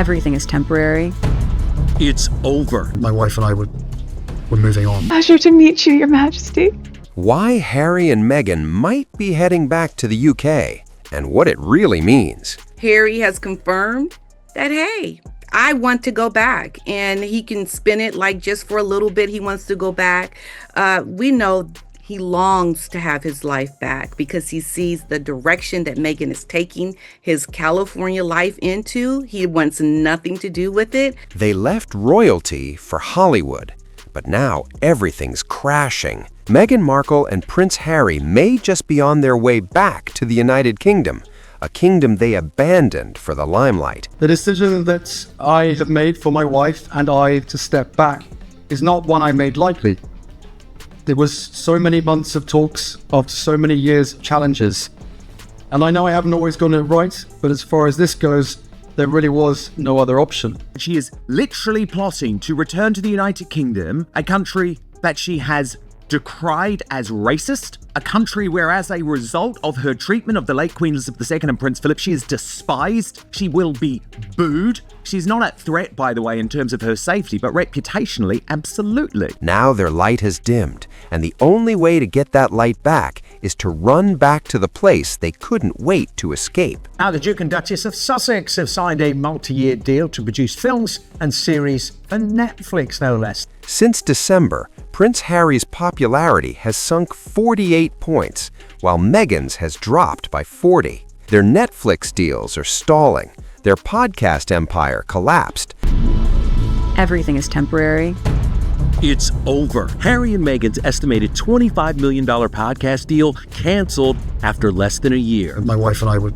Everything is temporary. It's over. My wife and I were moving on. Pleasure to meet you, Your Majesty. Why Harry and Meghan might be heading back to the UK, and what it really means. Harry has confirmed that, hey, I want to go back, and he can spin it like just for a little bit. He wants to go back. We know he longs to have his life back because he sees the direction that Meghan is taking his California life into. He wants nothing to do with it. They left royalty for Hollywood, but now everything's crashing. Meghan Markle and Prince Harry may just be on their way back to the United Kingdom, a kingdom they abandoned for the limelight. The decision that I have made for my wife and I to step back is not one I made lightly. There was so many months of talks, of so many years of challenges. And I know I haven't always gotten it right, but as far as this goes, there really was no other option. She is literally plotting to return to the United Kingdom, a country that she has decried as racist, a country where as a result of her treatment of the late Queen Elizabeth II and Prince Philip, she is despised, she will be booed. She's not at threat, by the way, in terms of her safety, but reputationally, absolutely. Now their light has dimmed, and the only way to get that light back is to run back to the place they couldn't wait to escape. Now the Duke and Duchess of Sussex have signed a multi-year deal to produce films and series for Netflix, no less. Since December, Prince Harry's popularity has sunk 48 points, while Meghan's has dropped by 40. Their Netflix deals are stalling. Their podcast empire collapsed. Everything is temporary. It's over. Harry and Meghan's estimated $25 million podcast deal canceled after less than a year. My wife and I were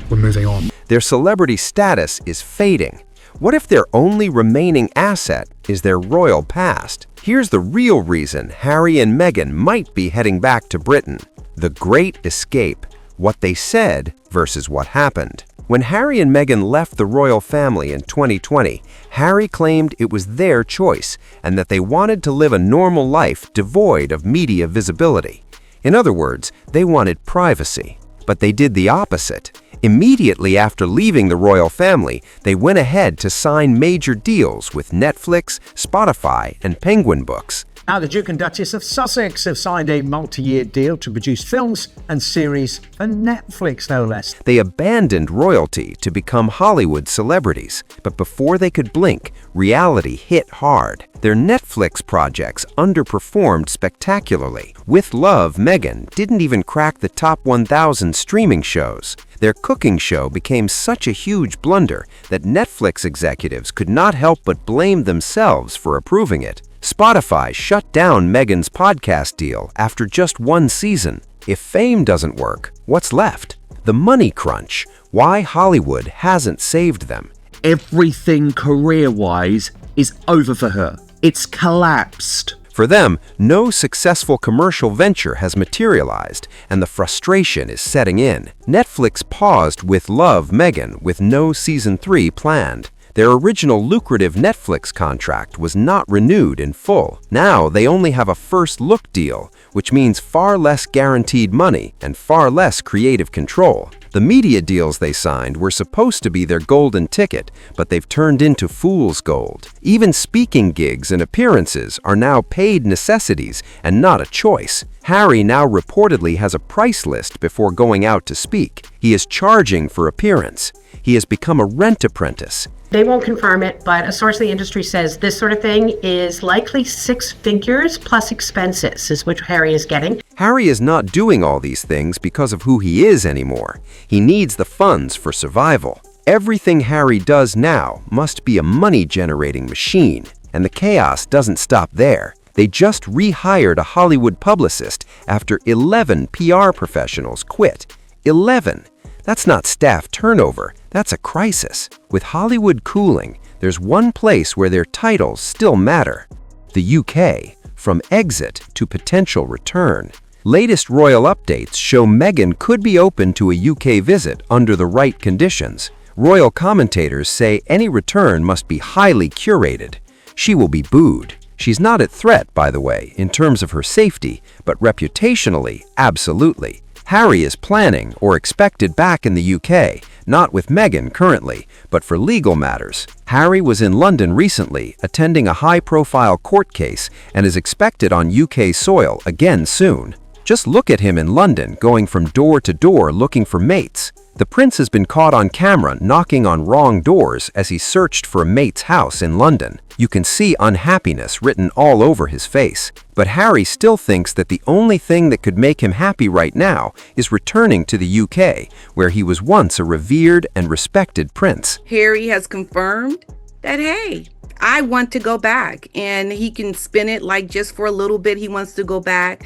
moving on. Their celebrity status is fading. What if their only remaining asset is their royal past? Here's the real reason Harry and Meghan might be heading back to Britain. The Great Escape. What they said versus what happened. When Harry and Meghan left the royal family in 2020, Harry claimed it was their choice and that they wanted to live a normal life devoid of media visibility. In other words, they wanted privacy. But they did the opposite. Immediately after leaving the royal family, they went ahead to sign major deals with Netflix, Spotify, and Penguin Books. Now the Duke and Duchess of Sussex have signed a multi-year deal to produce films and series for Netflix, no less. They abandoned royalty to become Hollywood celebrities, but before they could blink, reality hit hard. Their Netflix projects underperformed spectacularly. With Love, Meghan didn't even crack the top 1,000 streaming shows. Their cooking show became such a huge blunder that Netflix executives could not help but blame themselves for approving it. Spotify shut down Meghan's podcast deal after just one season. If fame doesn't work, what's left? The money crunch. Why Hollywood hasn't saved them. Everything career-wise is over for her. It's collapsed. For them, no successful commercial venture has materialized, and the frustration is setting in. Netflix paused With Love, Meghan with no season 3 planned. Their original lucrative Netflix contract was not renewed in full. Now they only have a first look deal, which means far less guaranteed money and far less creative control. The media deals they signed were supposed to be their golden ticket, but they've turned into fool's gold. Even speaking gigs and appearances are now paid necessities and not a choice. Harry now reportedly has a price list before going out to speak. He is charging for appearance. He has become a rent apprentice. They won't confirm it, but a source in the industry says this sort of thing is likely 6 figures plus expenses is what Harry is getting. Harry is not doing all these things because of who he is anymore. He needs the funds for survival. Everything Harry does now must be a money-generating machine, and the chaos doesn't stop there. They just rehired a Hollywood publicist after 11 PR professionals quit. 11! That's not staff turnover, that's a crisis. With Hollywood cooling, there's one place where their titles still matter. The UK, from exit to potential return. Latest royal updates show Meghan could be open to a UK visit under the right conditions. Royal commentators say any return must be highly curated. She will be booed. She's not at threat, by the way, in terms of her safety, but reputationally, absolutely. Harry is planning or expected back in the UK, not with Meghan currently, but for legal matters. Harry was in London recently, attending a high-profile court case and is expected on UK soil again soon. Just look at him in London, going from door to door looking for mates. The prince has been caught on camera knocking on wrong doors as he searched for a mate's house in London. You can see unhappiness written all over his face. But Harry still thinks that the only thing that could make him happy right now is returning to the UK, where he was once a revered and respected prince. Harry has confirmed that, hey, I want to go back, and he can spin it like just for a little bit. He wants to go back.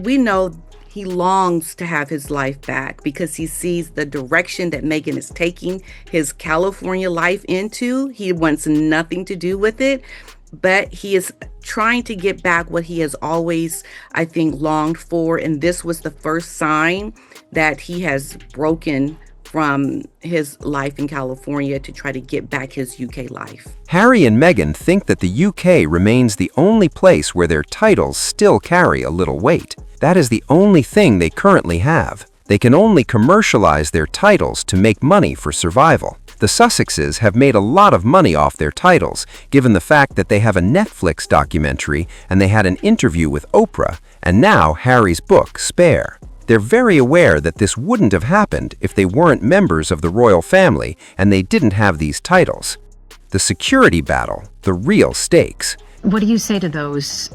We know he longs to have his life back because he sees the direction that Meghan is taking his California life into. He wants nothing to do with it, but he is trying to get back what he has always, I think, longed for. And this was the first sign that he has broken from his life in California to try to get back his UK life. Harry and Meghan think that the UK remains the only place where their titles still carry a little weight. That is the only thing they currently have. They can only commercialize their titles to make money for survival. The Sussexes have made a lot of money off their titles, given the fact that they have a Netflix documentary and they had an interview with Oprah, and now Harry's book, Spare. They're very aware that this wouldn't have happened if they weren't members of the royal family and they didn't have these titles. The security battle, the real stakes. What do you say to those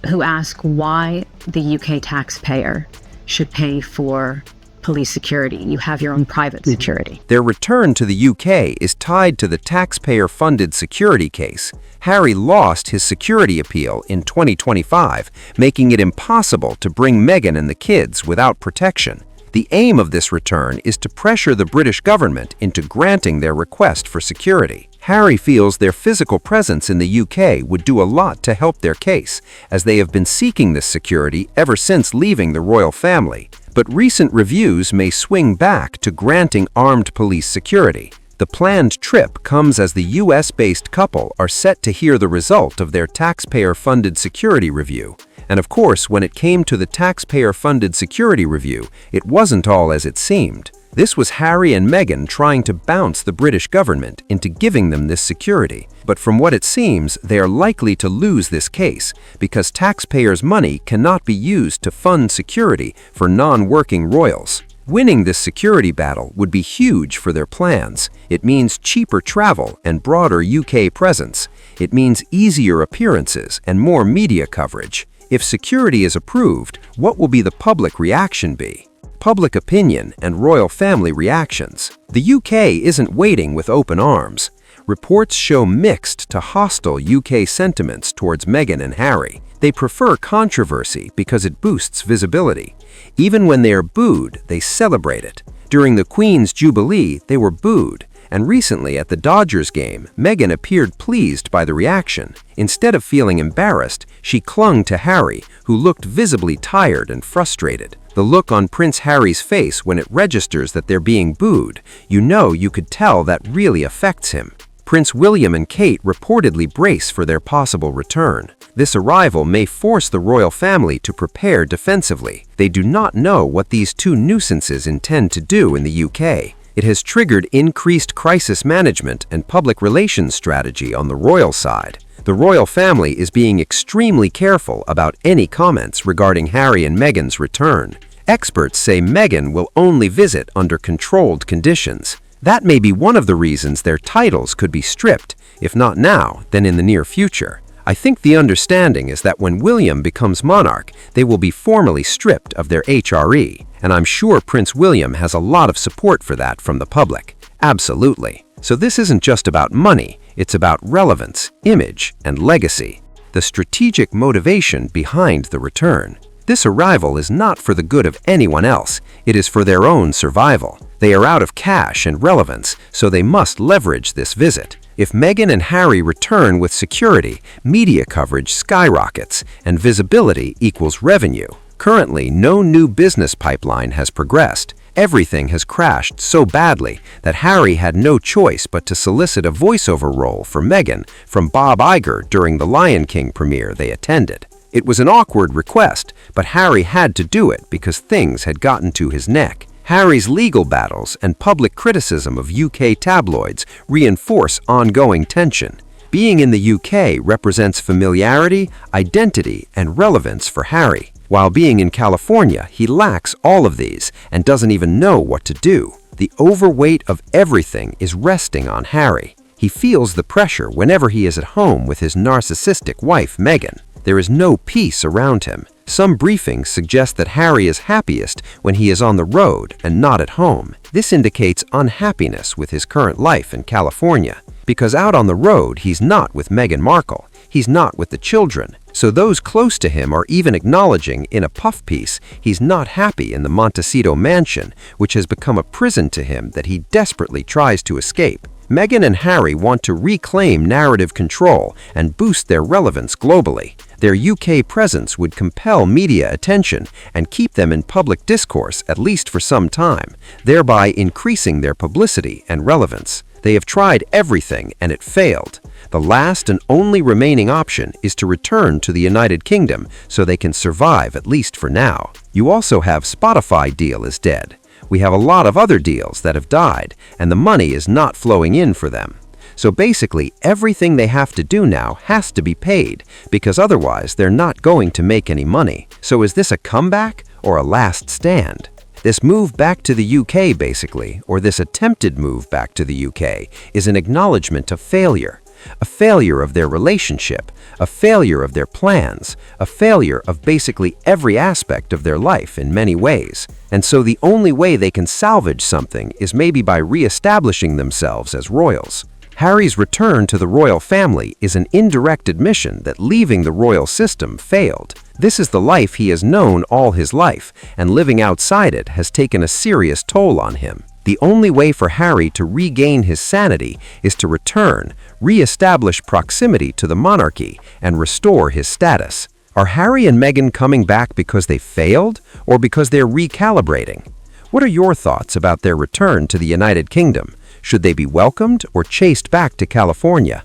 who ask why the UK taxpayer should pay for police security? You have your own private security. Their return to the UK is tied to the taxpayer-funded security case. Harry lost his security appeal in 2025, making it impossible to bring Meghan and the kids without protection. The aim of this return is to pressure the British government into granting their request for security. Harry feels their physical presence in the UK would do a lot to help their case, as they have been seeking this security ever since leaving the royal family. But recent reviews may swing back to granting armed police security. The planned trip comes as the US-based couple are set to hear the result of their taxpayer-funded security review. And of course, when it came to the taxpayer-funded security review, it wasn't all as it seemed. This was Harry and Meghan trying to bounce the British government into giving them this security. But from what it seems, they are likely to lose this case because taxpayers' money cannot be used to fund security for non-working royals. Winning this security battle would be huge for their plans. It means cheaper travel and broader UK presence. It means easier appearances and more media coverage. If security is approved, what will the public reaction be? Public opinion and royal family reactions. The UK isn't waiting with open arms. Reports show mixed to hostile UK sentiments towards Meghan and Harry. They prefer controversy because it boosts visibility. Even when they are booed, they celebrate it. During the Queen's Jubilee, they were booed. And recently at the Dodgers game, Meghan appeared pleased by the reaction. Instead of feeling embarrassed, she clung to Harry, who looked visibly tired and frustrated. The look on Prince Harry's face when it registers that they're being booed, you could tell that really affects him. Prince William and Kate reportedly brace for their possible return. This arrival may force the royal family to prepare defensively. They do not know what these two nuisances intend to do in the UK. It has triggered increased crisis management and public relations strategy on the royal side. The royal family is being extremely careful about any comments regarding Harry and Meghan's return. Experts say Meghan will only visit under controlled conditions. That may be one of the reasons their titles could be stripped, if not now, then in the near future. I think the understanding is that when William becomes monarch, they will be formally stripped of their HRE, and I'm sure Prince William has a lot of support for that from the public. Absolutely. So this isn't just about money, it's about relevance, image, and legacy. The strategic motivation behind the return. This arrival is not for the good of anyone else, it is for their own survival. They are out of cash and relevance, so they must leverage this visit. If Meghan and Harry return with security, media coverage skyrockets, and visibility equals revenue. Currently, no new business pipeline has progressed. Everything has crashed so badly that Harry had no choice but to solicit a voiceover role for Meghan from Bob Iger during the Lion King premiere they attended. It was an awkward request, but Harry had to do it because things had gotten to his neck. Harry's legal battles and public criticism of UK tabloids reinforce ongoing tension. Being in the UK represents familiarity, identity, and relevance for Harry. While being in California, he lacks all of these and doesn't even know what to do. The overweight of everything is resting on Harry. He feels the pressure whenever he is at home with his narcissistic wife, Meghan. There is no peace around him. Some briefings suggest that Harry is happiest when he is on the road and not at home. This indicates unhappiness with his current life in California, because out on the road he's not with Meghan Markle. He's not with the children. So those close to him are even acknowledging in a puff piece he's not happy in the Montecito mansion, which has become a prison to him that he desperately tries to escape. Meghan and Harry want to reclaim narrative control and boost their relevance globally. Their UK presence would compel media attention and keep them in public discourse at least for some time, thereby increasing their publicity and relevance. They have tried everything and it failed. The last and only remaining option is to return to the United Kingdom so they can survive at least for now. You also have Spotify deal is dead. We have a lot of other deals that have died, and the money is not flowing in for them. So basically, everything they have to do now has to be paid, because otherwise they're not going to make any money. So is this a comeback or a last stand? This move back to the UK, basically, or this attempted move back to the UK, is an acknowledgement of failure. A failure of their relationship, a failure of their plans, a failure of basically every aspect of their life in many ways. And so the only way they can salvage something is maybe by re-establishing themselves as royals. Harry's return to the royal family is an indirect admission that leaving the royal system failed. This is the life he has known all his life, and living outside it has taken a serious toll on him. The only way for Harry to regain his sanity is to return, re-establish proximity to the monarchy, and restore his status. Are Harry and Meghan coming back because they failed, or because they're recalibrating? What are your thoughts about their return to the United Kingdom? Should they be welcomed or chased back to California?